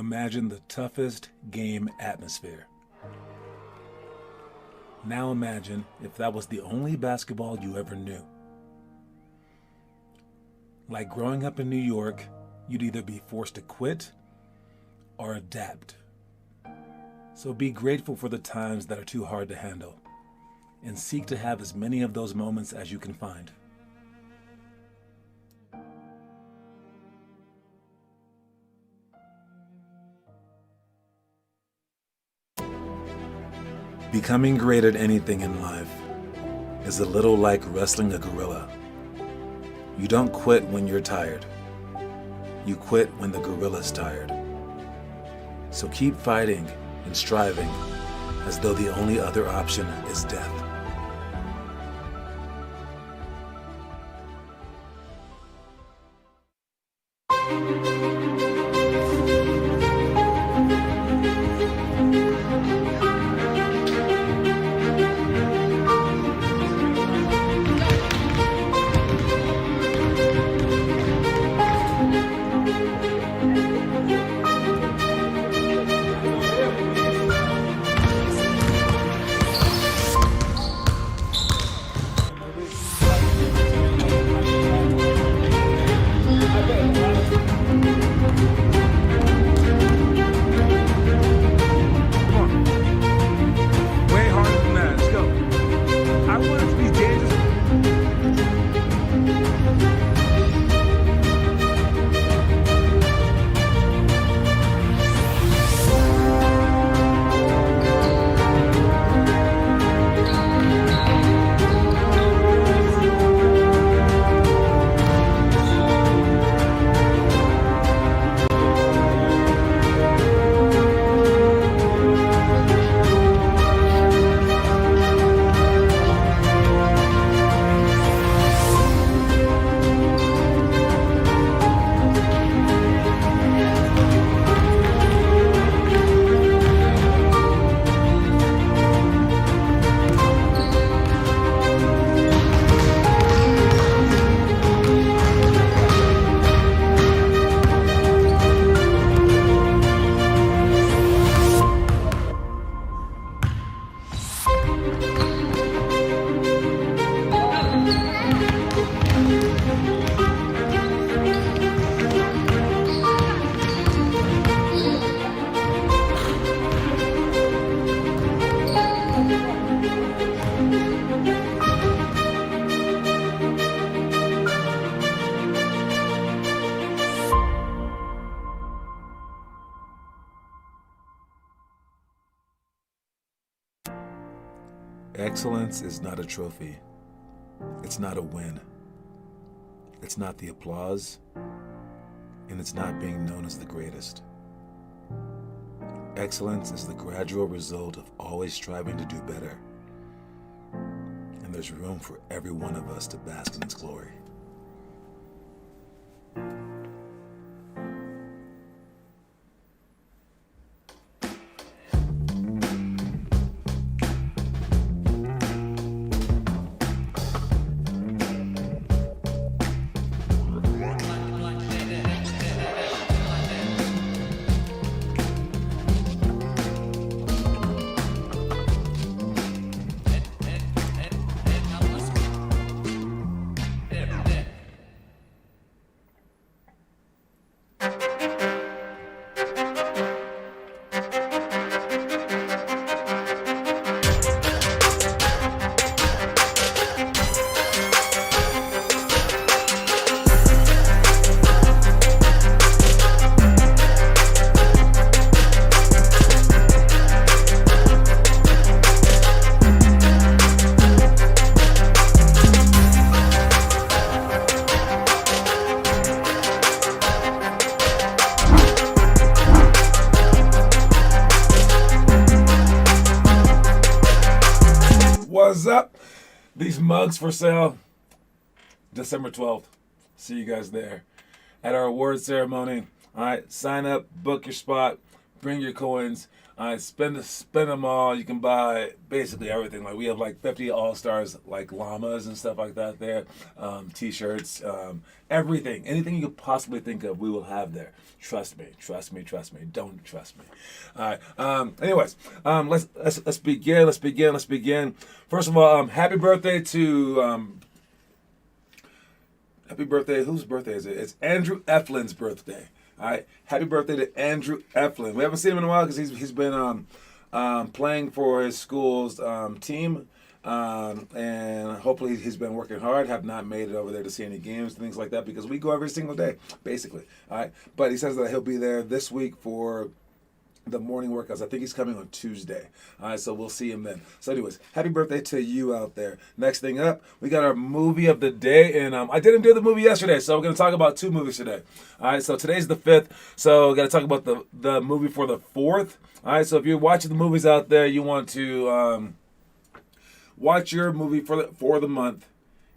Imagine the toughest game atmosphere. Now imagine if that was the only basketball you ever knew. Like growing up in New York, you'd either be forced to quit or adapt. So be grateful for the times that are too hard to handle, and seek to have as many of those moments as you can find. Becoming great at anything in life is a little like wrestling a gorilla. You don't quit when you're tired. You quit when the gorilla's tired. So keep fighting and striving as though the only other option is death. Excellence is not a trophy. It's not a win. It's not the applause, and it's not being known as the greatest. Excellence is the gradual result of always striving to do better. And there's room for every one of us to bask in its glory. What's up? These mugs for sale December 12th. See you guys there at our award ceremony. All right, sign up, book your spot, Bring your coins. Spend them all. You can buy basically everything. Like we have like 50 All Stars like llamas and stuff like that there. T-shirts, everything, anything you could possibly think of, we will have there. Trust me, trust me, trust me. Don't trust me. All right. Anyways, let's begin. Let's begin. First of all, happy birthday to happy birthday. Whose birthday is it? It's Andrew Eflin's birthday. All right, happy birthday to Andrew Eflin. We haven't seen him in a while because he's been playing for his school's team, and hopefully he's been working hard. Have not made it over there to see any games and things like that because we go every single day, basically. All right, but he says that he'll be there this week for the morning workouts. I think he's coming on Tuesday. All right, so we'll see him then. So anyways, happy birthday to you out there. Next thing up, we got our movie of the day. And I didn't do the movie yesterday, so we're going to talk about 2 movies today. All right, so today's the 5th, so we're going to talk about the movie for the 4th. All right, so if you're watching the movies out there, you want to watch your movie for the month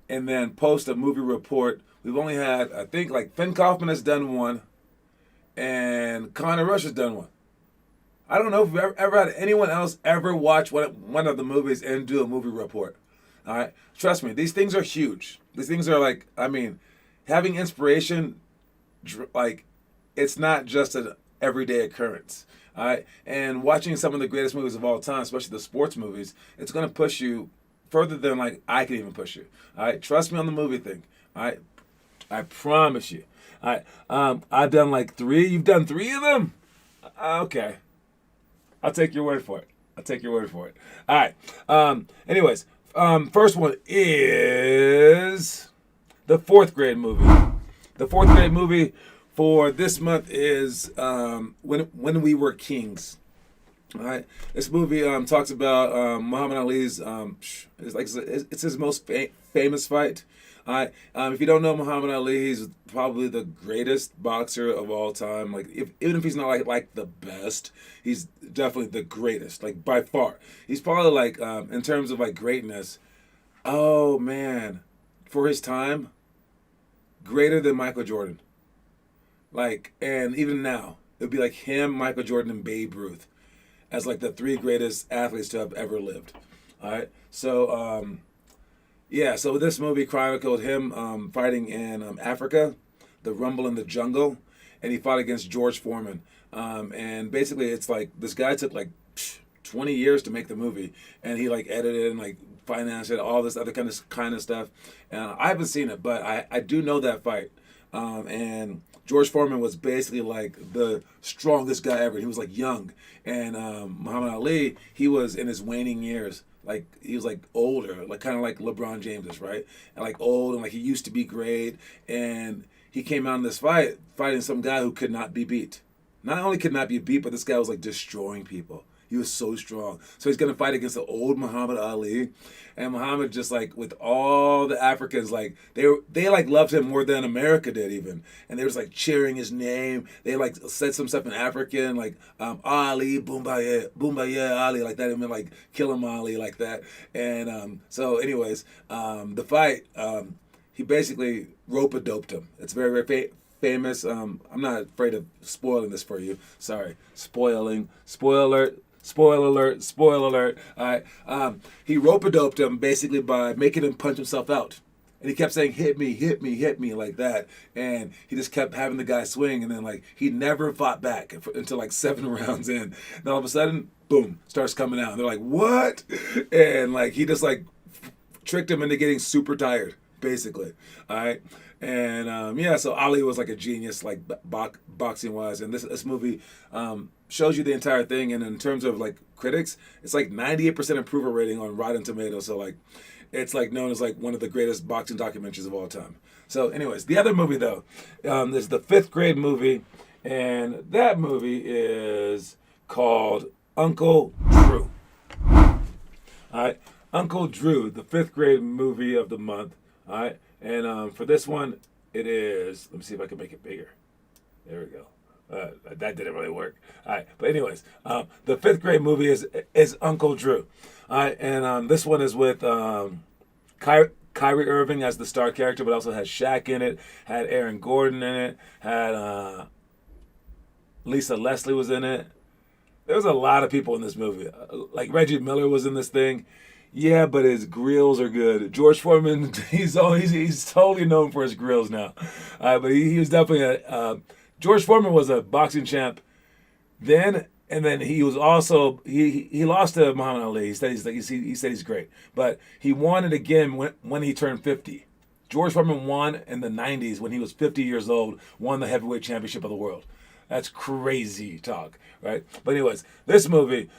and then post a movie report. We've only had, I think, like Finn Kaufman has done one and Connor Rush has done one. I don't know if we've ever had anyone else ever watch one of the movies and do a movie report. All right? Trust me, these things are huge. These things are like, I mean, having inspiration, like, it's not just an everyday occurrence. All right? And watching some of the greatest movies of all time, especially the sports movies, it's going to push you further than, like, I can even push you. All right? Trust me on the movie thing. All right? I promise you. All right? I've done like 3. You've done 3 of them? Okay. I'll take your word for it. All right. Anyways, first one is the 4th grade movie. The 4th grade movie for this month is When We Were Kings. All right. This movie talks about Muhammad Ali's. It's his most famous fight. All right. If you don't know Muhammad Ali, he's probably the greatest boxer of all time. Like, even if he's not like the best, he's definitely the greatest. Like, by far, he's probably like in terms of like greatness. Oh man, for his time, greater than Michael Jordan. Like, and even now, it'd be like him, Michael Jordan, and Babe Ruth as like the 3 greatest athletes to have ever lived. All right. So yeah, so this movie chronicled him fighting in Africa, the Rumble in the Jungle, and he fought against George Foreman. And basically, it's like this guy took like 20 years to make the movie, and he like edited and like financed it, all this other kind of stuff. And I haven't seen it, but I do know that fight. And George Foreman was basically like the strongest guy ever. He was like young, and Muhammad Ali, he was in his waning years. Like, he was like older, like kind of like LeBron James is, right? And like old, and like he used to be great. And he came out in this fight fighting some guy who could not be beat. Not only could not be beat, but this guy was like destroying people. He was so strong. So he's gonna fight against the old Muhammad Ali, and Muhammad just like with all the Africans, like they like loved him more than America did even, and they was like cheering his name. They like said some stuff in African, like Ali, Boombaye Ali, like that. I mean, like kill him Ali, like that. And so anyways, the fight, he basically rope-a-doped him. It's very very famous. I'm not afraid of spoiling this for you. Sorry, spoiling. Spoiler alert. All right. He rope-a-doped him basically by making him punch himself out. And he kept saying, hit me, like that. And he just kept having the guy swing. And then, like, he never fought back until, like, 7 rounds in. And all of a sudden, boom, starts coming out. And they're like, what? And, like, he just, like, tricked him into getting super tired, basically. All right. And, yeah, so Ali was, like, a genius, like, boxing-wise. And this movie shows you the entire thing. And in terms of, like, critics, it's, like, 98% approval rating on Rotten Tomatoes. So, like, it's, like, known as, like, one of the greatest boxing documentaries of all time. So, anyways, the other movie, though, is the 5th grade movie. And that movie is called Uncle Drew. All right. Uncle Drew, the 5th grade movie of the month. All right. And for this one, it is, let me see if I can make it bigger. There we go. That didn't really work. All right. But anyways, the 5th grade movie is Uncle Drew. All right. And this one is with Kyrie Irving as the star character, but also has Shaq in it, had Aaron Gordon in it, had Lisa Leslie was in it. There was a lot of people in this movie. Like Reggie Miller was in this thing. Yeah, but his grills are good. George Foreman, he's totally known for his grills now. But he was definitely George Foreman was a boxing champ then, and then he was also he lost to Muhammad Ali. He said he's great, but he won it again when he turned 50. George Foreman won in the 90s when he was 50 years old, won the heavyweight championship of the world. That's crazy talk, right? But anyways, this movie,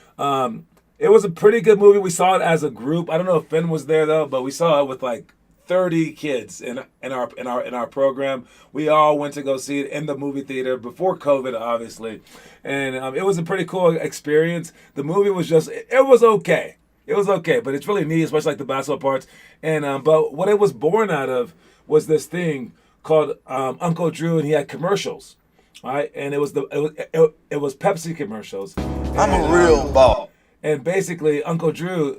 it was a pretty good movie. We saw it as a group. I don't know if Finn was there though, but we saw it with like 30 kids in our program. We all went to go see it in the movie theater before COVID, obviously, and it was a pretty cool experience. The movie was just it was okay. It was okay, but it's really neat, especially like the basketball parts. And but what it was born out of was this thing called Uncle Drew, and he had commercials, right? And it was Pepsi commercials. I'm a real ball. And basically, Uncle Drew,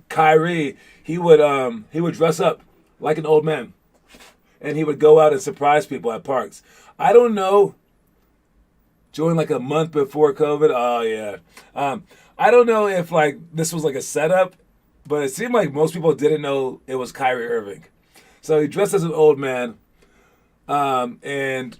Kyrie, he would dress up like an old man, and he would go out and surprise people at parks. I don't know. Joined like a month before COVID. Oh yeah. I don't know if like this was like a setup, but it seemed like most people didn't know it was Kyrie Irving. So he dressed as an old man, and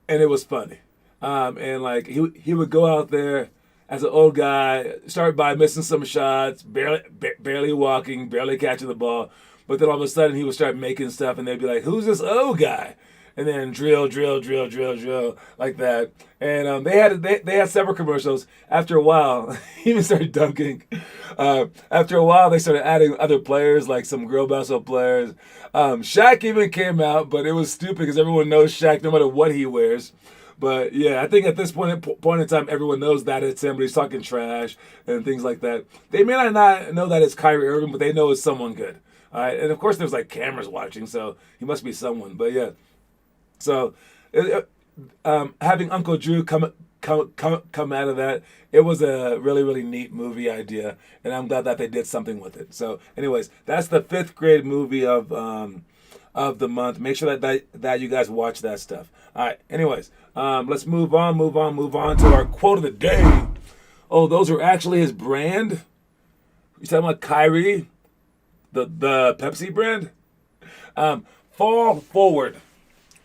it was funny. And like he would go out there as an old guy, start by missing some shots, barely walking, barely catching the ball, but then all of a sudden he would start making stuff, and they'd be like, "Who's this old guy?" And then drill, like that. And they had several commercials. After a while, he even started dunking. After a while, they started adding other players, like some girl basketball players. Shaq even came out, but it was stupid because everyone knows Shaq no matter what he wears. But yeah, I think at this point in time, everyone knows that it's him, but he's talking trash and things like that. They may not know that it's Kyrie Irving, but they know it's someone good. All right, and of course there's like cameras watching, so he must be someone. But yeah. So, having Uncle Drew come out of that, it was a really neat movie idea, and I'm glad that they did something with it. So, anyways, that's the 5th grade movie of the month. Make sure that you guys watch that stuff. All right. Anyways, let's move on to our quote of the day. Oh, those are actually his brand. You talking about Kyrie, the Pepsi brand? Fall forward.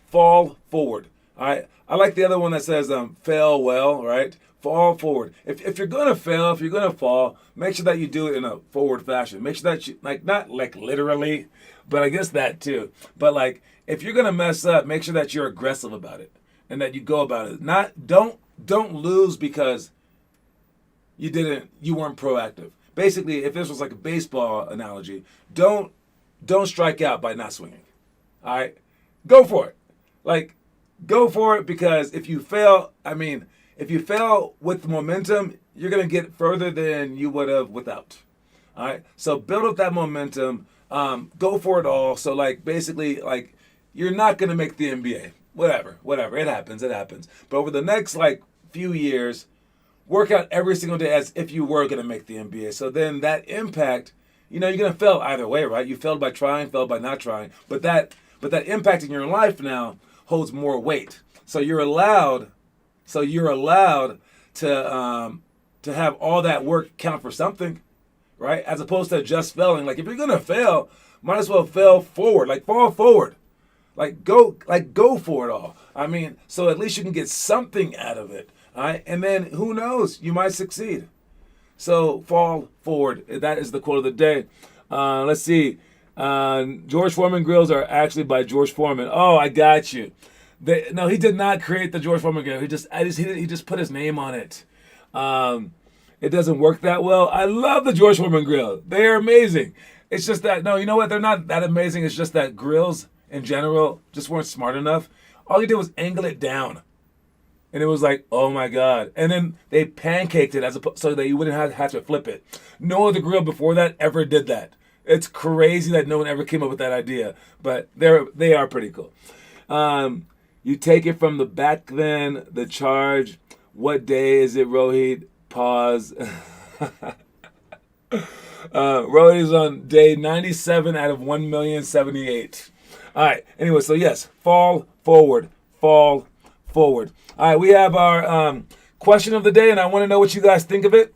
Fall forward. All right. I like the other one that says fail well, right? Fall forward. If you're gonna fail, if you're gonna fall, make sure that you do it in a forward fashion. Make sure that you not like literally, but I guess that too. But like if you're gonna mess up, make sure that you're aggressive about it and that you go about it. Don't lose because you weren't proactive. Basically, if this was like a baseball analogy, don't strike out by not swinging. All right? Go for it. Like, go for it because if you fail with the momentum, you're going to get further than you would have without. All right? So build up that momentum. Go for it all. So, like, basically, like, you're not going to make the NBA. Whatever. It happens. But over the next, like, few years, work out every single day as if you were going to make the NBA. So then that impact, you're going to fail either way, right? You failed by trying, failed by not trying. But that impact in your life now holds more weight. So you're allowed to have all that work count for something, right? As opposed to just failing. Like if you're gonna fail, might as well fail forward. Like fall forward. Go for it all. I mean, so at least you can get something out of it. All right? And then who knows? You might succeed. So fall forward. That is the quote of the day. Let's see. George Foreman grills are actually by George Foreman. Oh, I got you. No, he did not create the George Foreman grill. He just put his name on it. It doesn't work that well. I love the George Foreman grill. They are amazing. It's just that no, you know what? They're not that amazing. It's just that grills in general just weren't smart enough. All he did was angle it down, and it was like, oh my god. And then they pancaked it so that you wouldn't have to flip it. No other grill before that ever did that. It's crazy that no one ever came up with that idea, but they are pretty cool. You take it from the back then, the charge. What day is it, Rohit? Pause. Rohit is on day 97 out of 1,078. All right. Anyway, so yes, fall forward. Fall forward. All right, we have our question of the day, and I want to know what you guys think of it.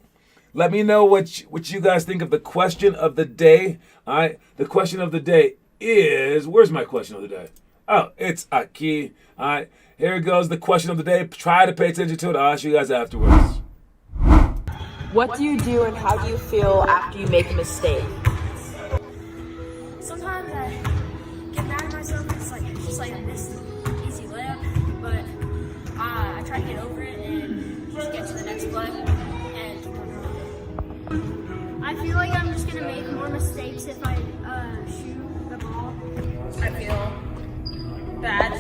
Let me know what you guys think of the question of the day. All right, the question of the day is, where's my question of the day? Oh, it's aquí. All right, here it goes. The question of the day. Try to pay attention to it. I'll ask you guys afterwards. What do you do and how do you feel after you make a mistake? Sometimes I get mad at myself. It's just like I missed an easy layup, but I try to get over it and just get to the next play and keep on going. I feel like I'm just gonna make more mistakes if I shoot the ball. I feel bad.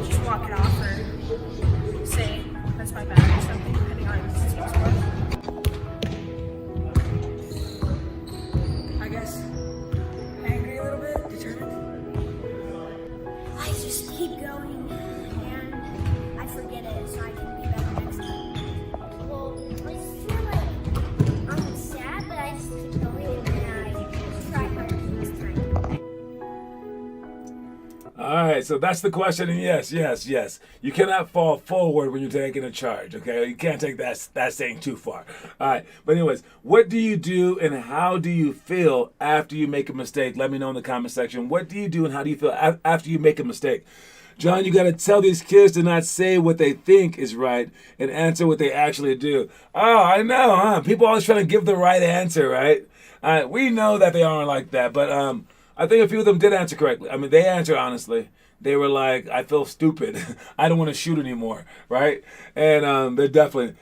Just walk it off or say that's my bad or something, depending on the team score. I guess angry a little bit, determined. I just keep going and I forget it so I can be better next time. Well, I just feel like I'm sad, but I just keep going and I try harder next time. All right, so that's the question, and yes. You cannot fall forward when you're taking a charge, okay? You can't take that saying too far. All right, but anyways, what do you do and how do you feel after you make a mistake? Let me know in the comment section. What do you do and how do you feel after you make a mistake? John, you got to tell these kids to not say what they think is right and answer what they actually do. Oh, I know, huh? People always trying to give the right answer, right? We know that they aren't like that, but I think a few of them did answer correctly. I mean, they answered honestly. They were like, I feel stupid. I don't want to shoot anymore, right? And they're definitely,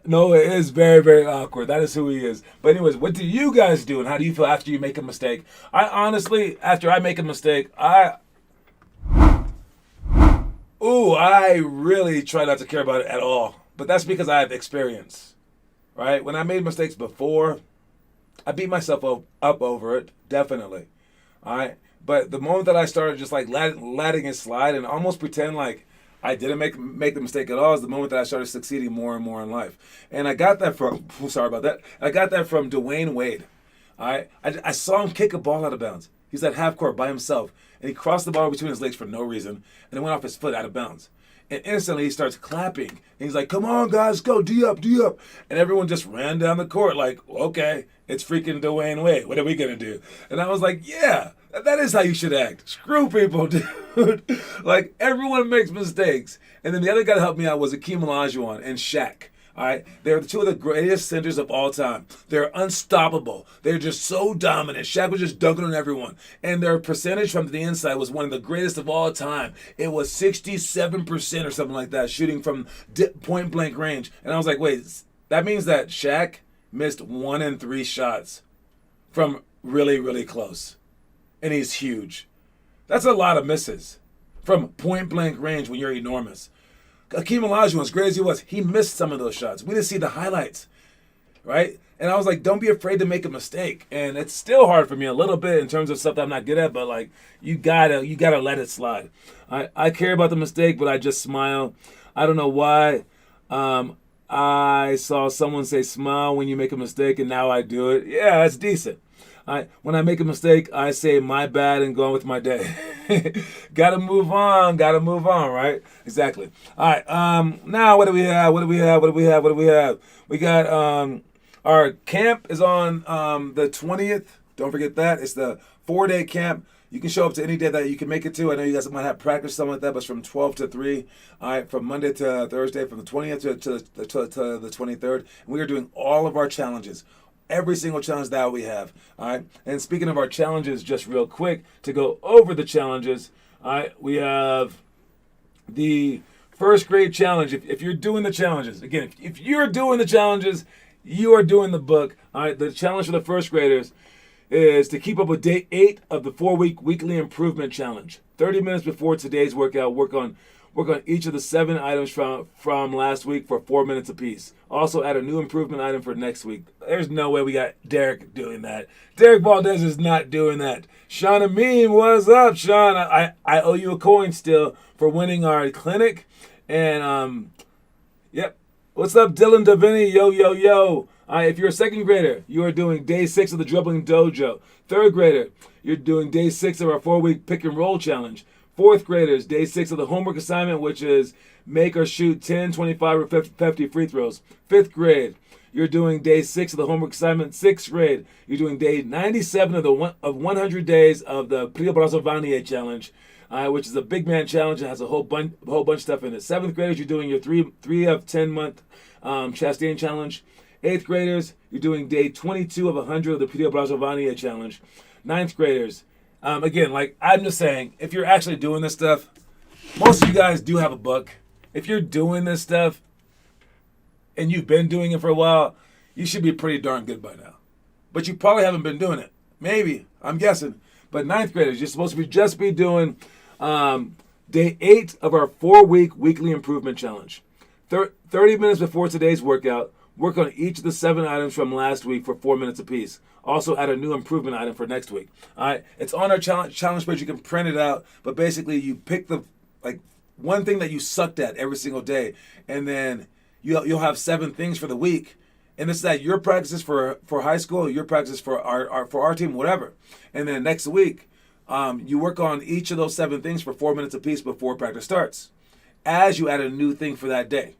Noah is very, very awkward. That is who he is. But anyways, what do you guys do and how do you feel after you make a mistake? I honestly, after I make a mistake, I really try not to care about it at all. But that's because I have experience, right? When I made mistakes before, I beat myself up over it, definitely. All right, but the moment that I started just like letting it slide and almost pretend like I didn't make the mistake at all is the moment that I started succeeding more and more in life. And I got that from, sorry about that, I got that from Dwayne Wade. All right, I saw him kick a ball out of bounds. He's at half court by himself, and he crossed the ball between his legs for no reason, and it went off his foot out of bounds. And instantly he starts clapping. And he's like, come on, guys, go, D up. And everyone just ran down the court like, okay, it's freaking Dwayne Wade. What are we going to do? And I was like, yeah, that is how you should act. Screw people, dude. Like, everyone makes mistakes. And then the other guy that helped me out was Akeem Olajuwon and Shaq. All right, they're two of the greatest centers of all time. They're unstoppable. They're just so dominant. Shaq was just dunking on everyone. And their percentage from the inside was one of the greatest of all time. It was 67% or something like that, shooting from point blank range. And I was like, wait, that means that Shaq missed 1 in 3 shots from really, really close. And he's huge. That's a lot of misses from point blank range when you're enormous. Akeem Olajuwon, as great as he was, he missed some of those shots. We didn't see the highlights, right? And I was like, don't be afraid to make a mistake. And it's still hard for me a little bit in terms of stuff that I'm not good at, but like you gotta let it slide. I care about the mistake, but I just smile. I don't know why. I saw someone say smile when you make a mistake, and now I do it. Yeah, that's decent. When I make a mistake, I say my bad and go on with my day. Gotta move on, right? Exactly. All right, now what do we have? We got our camp is on the 20th. Don't forget that. It's the 4-day camp. You can show up to any day that you can make it to. I know you guys might have practice, something like that, but it's from 12 to 3. All right, from Monday to Thursday, from the 20th to the 23rd. And we are doing all of our challenges. Every single challenge that we have. All right. And speaking of our challenges, just real quick to go over the challenges. All right. We have the first grade challenge. If you're doing the challenges, again, if you're doing the challenges, you are doing the book. All right. The challenge for the first graders is to keep up with day 8 of the 4-week weekly improvement challenge. 30 minutes before today's workout, work on each of the 7 items from last week for 4 minutes apiece. Also add a new improvement item for next week. There's no way we got Derek doing that. Derek Valdez is not doing that. Sean Amin, what's up, Sean? I owe you a coin still for winning our clinic. And, yep. What's up, Dylan Davini? Yo. If you're a second grader, you are doing day 6 of the dribbling dojo. Third grader, you're doing day 6 of our 4-week pick and roll challenge. Fourth graders, day 6 of the homework assignment, which is make or shoot 10, 25, or 50 free throws. Fifth grade, you're doing day 6 of the homework assignment. Sixth grade, you're doing day 97 of 100 days of the Prio Brazovanie challenge, which is a big man challenge. It has a whole bunch of stuff in it. Seventh graders, you're doing your 3 of 10 month Chastain challenge. Eighth graders, you're doing day 22 of 100 of the Prio Brazovanie challenge. Ninth graders, again, like I'm just saying, if you're actually doing this stuff, most of you guys do have a book. If you're doing this stuff and you've been doing it for a while, you should be pretty darn good by now. But you probably haven't been doing it. Maybe, I'm guessing. But ninth graders, you're supposed to just be doing day 8 of our 4-week weekly improvement challenge. 30 minutes before today's workout, work on each of the 7 items from last week for 4 minutes apiece. Also add a new improvement item for next week. All right, it's on our challenge page. You can print it out. But basically, you pick the one thing that you sucked at every single day, and then you'll have 7 things for the week. And this is that your practices for high school, your practices for our team, whatever. And then next week, you work on each of those 7 things for 4 minutes apiece before practice starts, as you add a new thing for that day.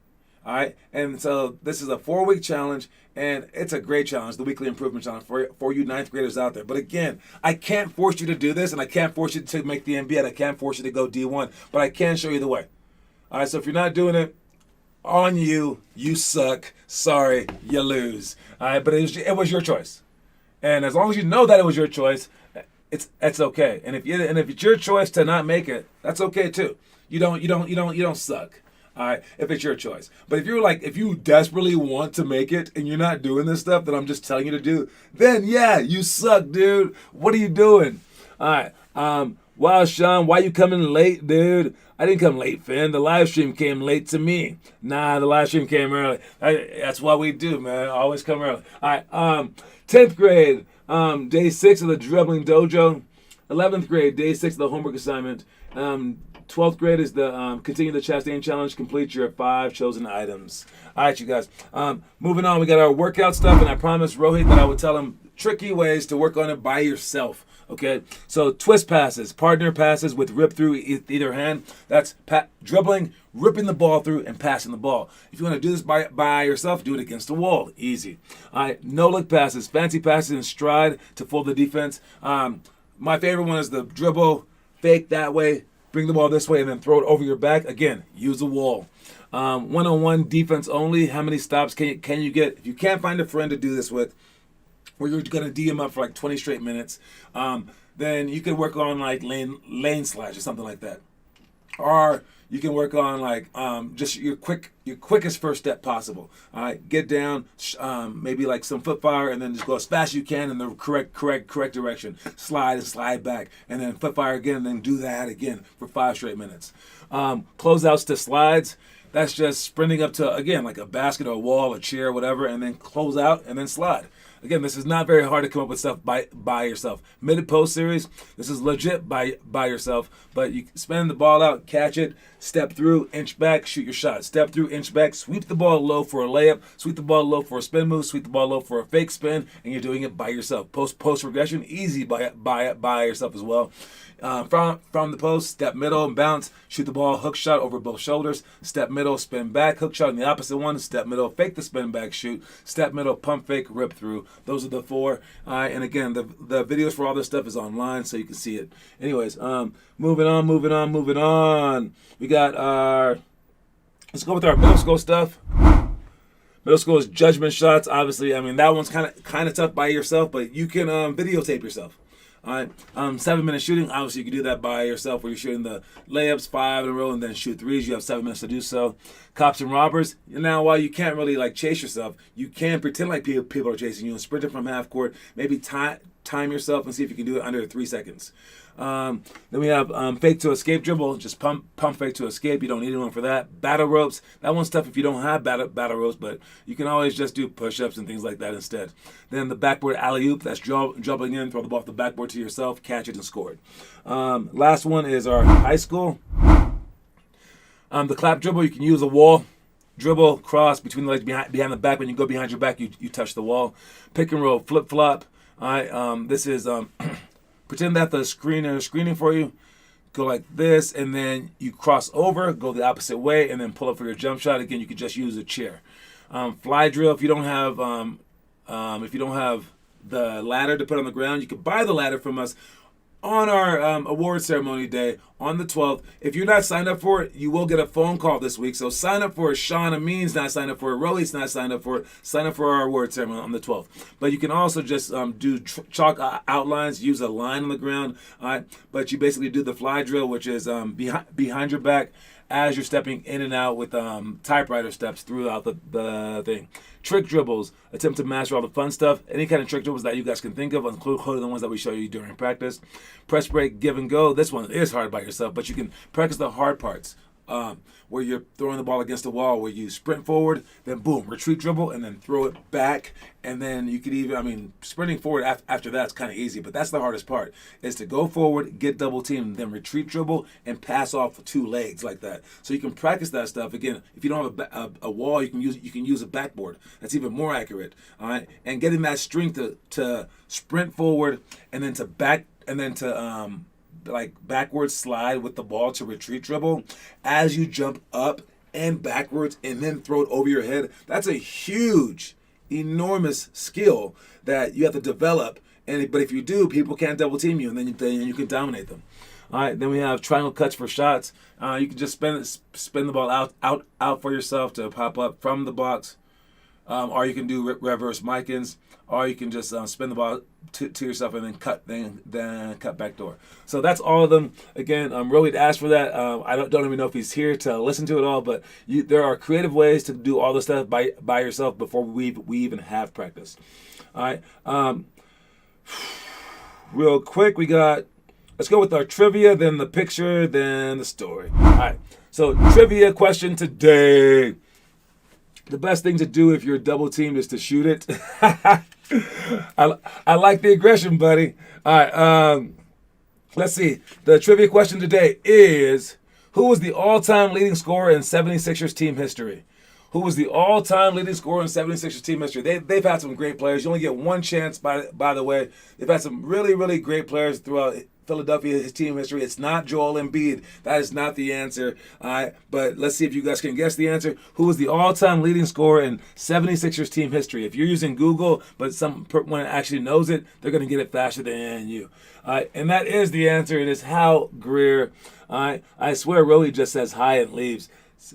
All right, and so this is a 4-week challenge, and it's a great challenge, the weekly improvement challenge for you 9th graders out there. But again, I can't force you to do this, and I can't force you to make the NBA, and I can't force you to go D1, but I can show you the way. All right, so if you're not doing it, on you, you suck. Sorry, you lose. All right, but it was your choice, and as long as you know that it was your choice, it's okay. And if it's your choice to not make it, that's okay too. You don't suck. All right, if it's your choice. But if you desperately want to make it and you're not doing this stuff that I'm just telling you to do, then yeah, you suck, dude. What are you doing? All right. Wow, Sean, why you coming late, dude? I didn't come late, Finn. The live stream came late to me. Nah, the live stream came early. That's what we do, man. Always come early. All right. 10th grade, day 6 of the dribbling dojo. 11th grade, day 6 of the homework assignment. 12th grade is the continue the Chastain challenge. Complete your 5 chosen items. All right, you guys. Moving on, we got our workout stuff, and I promised Rohit that I would tell him tricky ways to work on it by yourself. Okay, so twist passes, partner passes with rip through either hand. That's dribbling, ripping the ball through, and passing the ball. If you want to do this by yourself, do it against the wall. Easy. All right, no look passes, fancy passes in stride to fool the defense. My favorite one is the dribble, fake that way, bring the ball this way, and then throw it over your back. Again, use the wall. One-on-one defense only. How many stops can you get? If you can't find a friend to do this with, where you're going to D him up for like 20 straight minutes, then you can work on like lane slash or something like that. Or you can work on like just your quickest first step possible. All right, get down, maybe like some foot fire, and then just go as fast as you can in the correct direction. Slide and slide back, and then foot fire again, and then do that again for 5 straight minutes. Closeouts to slides. That's just sprinting up to, again, like a basket or a wall, a chair, whatever, and then close out and then slide. Again, this is not very hard to come up with stuff by yourself. Mid-post series, this is legit by yourself, but you spin the ball out, catch it, step through, inch back, shoot your shot. Step through, inch back, sweep the ball low for a layup, sweep the ball low for a spin move, sweep the ball low for a fake spin, and you're doing it by yourself. Post regression, easy by yourself as well. From the post, step middle and bounce, shoot the ball, hook shot over both shoulders, step middle, spin back, hook shot on the opposite one, step middle, fake the spin back, shoot, step middle, pump fake, rip through. Those are the 4. And again, the videos for all this stuff is online, so you can see it. Anyways, moving on. We got let's go with our middle school stuff. Middle school is judgment shots. Obviously, I mean, that one's kind of tough by yourself, but you can videotape yourself. All right, 7-minute shooting. Obviously, you can do that by yourself, where you're shooting the layups 5 in a row and then shoot 3s. You have 7 minutes to do so. Cops and robbers. Now, while you can't really like chase yourself, you can pretend like people are chasing you and sprint it from half court. Maybe time yourself and see if you can do it under 3 seconds. Then we have fake to escape dribble. Just pump fake to escape. You don't need anyone for that. Battle ropes. That one's tough if you don't have battle ropes, but you can always just do push-ups and things like that instead. Then the backboard alley-oop. That's dribbling in, throw the ball off the backboard to yourself, catch it, and score it. Last one is our high school. The clap dribble. You can use a wall. Dribble, cross between the legs behind the back. When you go behind your back, you touch the wall. Pick and roll, flip-flop. All right, this is... pretend that the screener is screening for you. go like this, and then you cross over, go the opposite way, and then pull up for your jump shot. Again, you can just use a chair. Fly drill. If you don't have the ladder to put on the ground, you can buy the ladder from us on our award ceremony day on the 12th. If you're not signed up for it, you will get a phone call this week. So sign up for it. Sean Amin's not signed up for it. Roey's not signed up for it. Sign up for our award ceremony on the 12th. But you can also just do chalk outlines, use a line on the ground. All right. But you basically do the fly drill, which is behind your back as you're stepping in and out with typewriter steps throughout the thing. Trick dribbles, attempt to master all the fun stuff. Any kind of trick dribbles that you guys can think of, including the ones that we show you during practice. Press break, give and go. This one is hard by yourself, but you can practice the hard parts. Where you're throwing the ball against the wall, where you sprint forward, then boom, retreat dribble, and then throw it back. And then you could even, sprinting forward after that's kind of easy, but that's the hardest part, is to go forward, get double teamed, then retreat dribble, and pass off with 2 legs like that. So you can practice that stuff. Again, if you don't have a wall, you can use a backboard. That's even more accurate. All right, and getting that strength to sprint forward, and then to back, and then to like backwards slide with the ball to retreat dribble as you jump up and backwards and then throw it over your head. That's a huge, enormous skill that you have to develop. But if you do, people can't double team you, and then you can dominate them. All right. Then we have triangle cuts for shots. You can just spin the ball out for yourself to pop up from the box, or you can do reverse Mikins, or you can just spin the ball to yourself and then cut back door. So that's all of them. Again, Rohit asked for that. I don't even know if he's here to listen to it all, but there are creative ways to do all this stuff by yourself before we even have practice. All right. Real quick, let's go with our trivia, then the picture, then the story. All right. So trivia question today. The best thing to do if you're double teamed is to shoot it. I like the aggression, buddy. All right, let's see. The trivia question today is, who was the all-time leading scorer in 76ers team history? Who was the all-time leading scorer in 76ers team history? They've had some great players. You only get one chance, by the way. They've had some really, really great players throughout Philadelphia, his team history. It's not Joel Embiid. That is not the answer. All right, but let's see if you guys can guess the answer. Who was the all-time leading scorer in 76ers team history? If you're using Google, but someone actually knows it, they're going to get it faster than you. All right, and that is the answer. It is Hal Greer. All right, I swear Roly just says hi and leaves.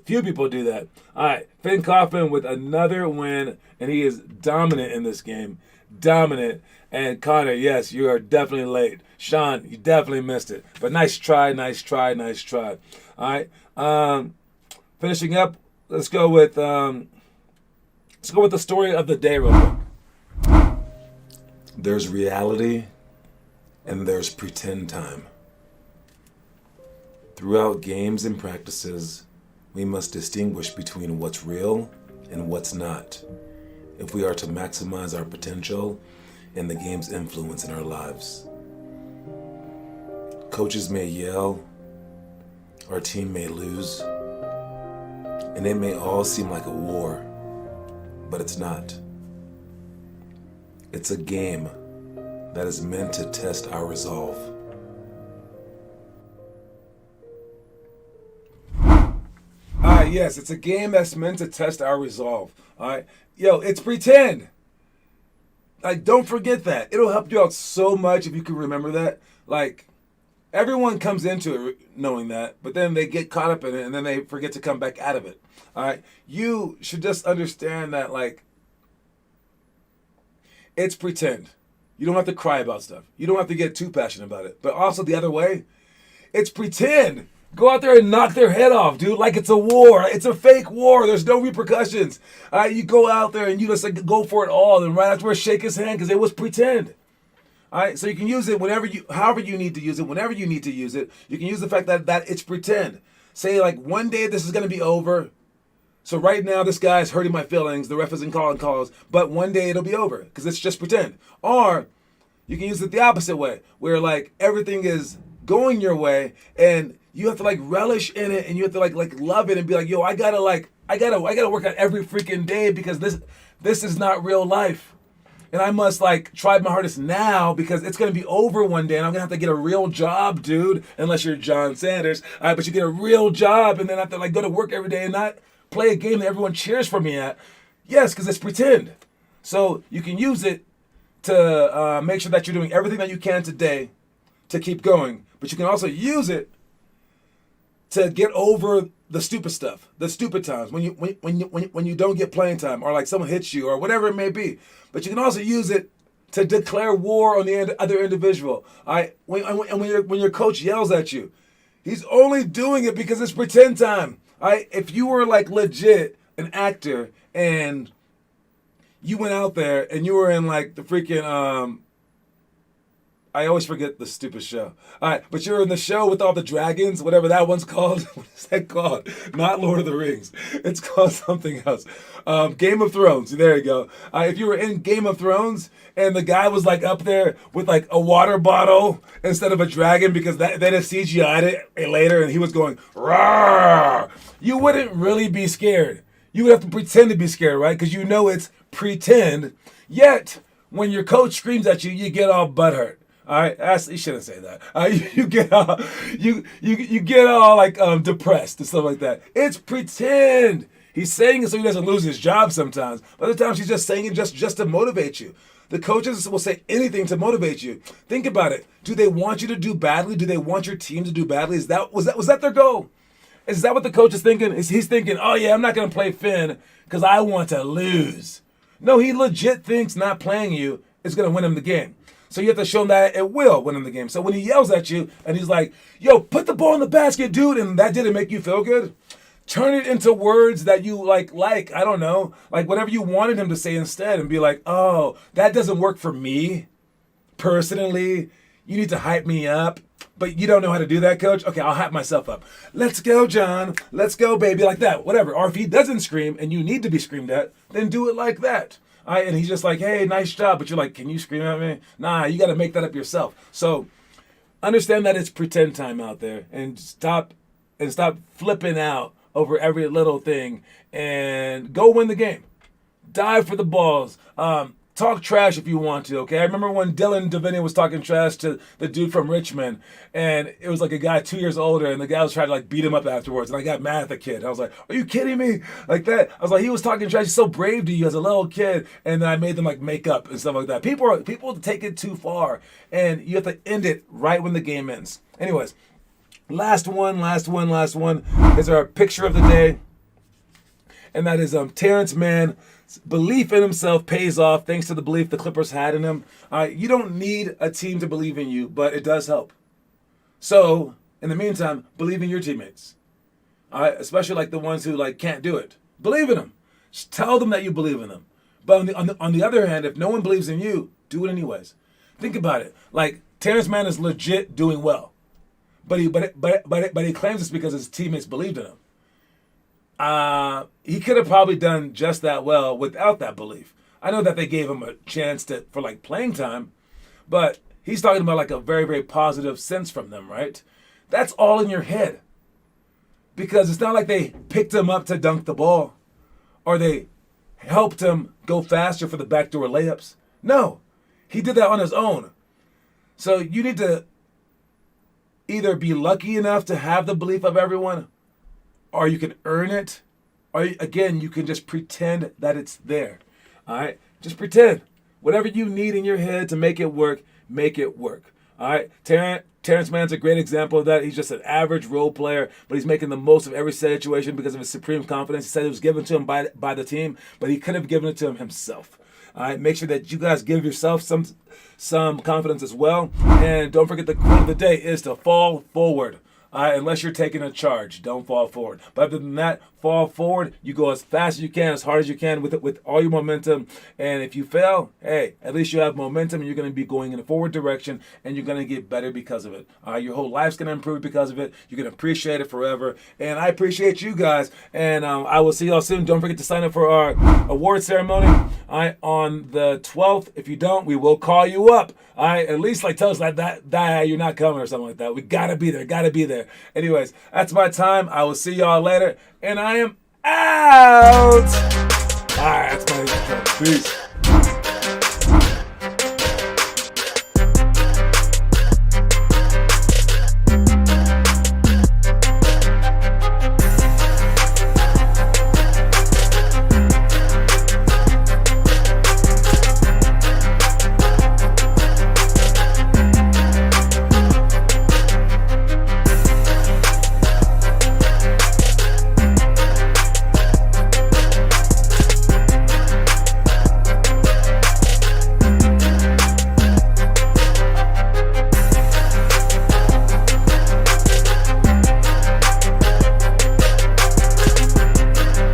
Few people do that. All right, Finn Kaufman with another win, and he is dominant in this game. Dominant. And Connor, yes, you are definitely late. Sean, you definitely missed it. But nice try. All right. Finishing up, let's go with the story of the day real quick. There's reality and there's pretend time. Throughout games and practices, we must distinguish between what's real and what's not, if we are to maximize our potential and the game's influence in our lives. Coaches may yell, our team may lose, and it may all seem like a war, but it's not. It's a game that is meant to test our resolve. Yes, it's a game that's meant to test our resolve. All right. Yo, it's pretend. Like, don't forget that. It'll help you out so much if you can remember that. Like, everyone comes into it knowing that, but then they get caught up in it and then they forget to come back out of it. All right. You should just understand that, like, it's pretend. You don't have to cry about stuff. You don't have to get too passionate about it. But also the other way, it's pretend. Go out there and knock their head off, dude, like it's a war. It's a fake war. There's no repercussions. All right, you go out there and you just like, go for it all, and right afterwards shake his hand because it was pretend. All right, so you can use it however you need to use it, whenever you need to use it. You can use the fact that it's pretend. Say, like, one day this is going to be over. So right now this guy's hurting my feelings. The ref isn't calling calls. But one day it'll be over because it's just pretend. Or you can use it the opposite way, where, like, everything is going your way and you have to, like, relish in it, and you have to like love it and be like, yo, I gotta work out every freaking day because this is not real life. and I must like try my hardest now because it's gonna be over one day, and I'm gonna have to get a real job, dude. Unless you're John Sanders, all right, but you get a real job, and then I have to like go to work every day and not play a game that everyone cheers for me at. Yes, because it's pretend. So you can use it to make sure that you're doing everything that you can today to keep going, but you can also use it to get over the stupid stuff, the stupid times when you don't get playing time, or like someone hits you, or whatever it may be. But you can also use it to declare war on the other individual. All right, when your coach yells at you, he's only doing it because it's pretend time. All right, if you were like legit an actor and you went out there and you were in like the freaking I always forget the stupid show. All right, but you're in the show with all the dragons, whatever that one's called. What is that called? Not Lord of the Rings. It's called something else. Game of Thrones. There you go. If you were in Game of Thrones and the guy was like up there with like a water bottle instead of a dragon because they just CGI'd it later and he was going, "Rawr," you wouldn't really be scared. You would have to pretend to be scared, right? Because you know it's pretend. Yet, when your coach screams at you, you get all butthurt. All right, you shouldn't say that. You get all, you get all like depressed and stuff like that. It's pretend. He's saying it so he doesn't lose his job sometimes. Other times he's just saying it just to motivate you. The coaches will say anything to motivate you. Think about it. Do they want you to do badly? Do they want your team to do badly? Was that their goal? Is that what the coach is thinking? He's thinking, oh yeah, I'm not gonna play Finn because I want to lose. No, he legit thinks not playing you is gonna win him the game. So you have to show him that it will win him the game. So when he yells at you and he's like, yo, put the ball in the basket, dude, and that didn't make you feel good, turn it into words that you like, I don't know, like whatever you wanted him to say instead, and be like, oh, that doesn't work for me personally. You need to hype me up. But you don't know how to do that, coach? Okay, I'll hype myself up. Let's go, John. Let's go, baby. Like that, whatever. Or if he doesn't scream and you need to be screamed at, then do it like that. All right, and he's just like, hey, nice job. But you're like, can you scream at me? Nah, you got to make that up yourself. So understand that it's pretend time out there, and stop flipping out over every little thing, and go win the game. Dive for the balls. Talk trash if you want to, okay? I remember when Dylan Davini was talking trash to the dude from Richmond, and it was like a guy 2 years older, and the guy was trying to like beat him up afterwards, and I got mad at the kid. I was like, are you kidding me? Like that. I was like, he was talking trash. He's so brave to you as a little kid, and then I made them like make up and stuff like that. People take it too far, and you have to end it right when the game ends. Anyways, last one is our picture of the day, and that is Terrence Mann. Belief in himself pays off thanks to the belief the Clippers had in him. You don't need a team to believe in you, but it does help. So, in the meantime, believe in your teammates. Especially like the ones who like can't do it. Believe in them. Just tell them that you believe in them. But on the other hand, if no one believes in you, do it anyways. Think about it. Like Terrence Mann is legit doing well, but he claims it's because his teammates believed in him. He could have probably done just that well without that belief. I know that they gave him a chance for like playing time, but he's talking about like a very, very positive sense from them, right? That's all in your head. Because it's not like they picked him up to dunk the ball or they helped him go faster for the backdoor layups. No, he did that on his own. So you need to either be lucky enough to have the belief of everyone, or you can earn it, or again, you can just pretend that it's there. All right? Just pretend. Whatever you need in your head to make it work, make it work. All right? Terrence Mann's a great example of that. He's just an average role player, but he's making the most of every situation because of his supreme confidence. He said it was given to him by the team, but he could have given it to him himself. All right? Make sure that you guys give yourself some confidence as well. And don't forget the quote of the day is to fall forward. Unless you're taking a charge, don't fall forward. But other than that, fall forward. You go as fast as you can, as hard as you can with all your momentum. And if you fail, hey, at least you have momentum, and you're going to be going in a forward direction, and you're going to get better because of it. Your whole life's going to improve because of it. You're going to appreciate it forever. And I appreciate you guys. And I will see y'all soon. Don't forget to sign up for our award ceremony on the 12th. If you don't, we will call you up. At least like tell us that you're not coming or something like that. We gotta be there. Anyways, that's my time. I will see y'all later, and I am out. All right, that's my intro. Peace.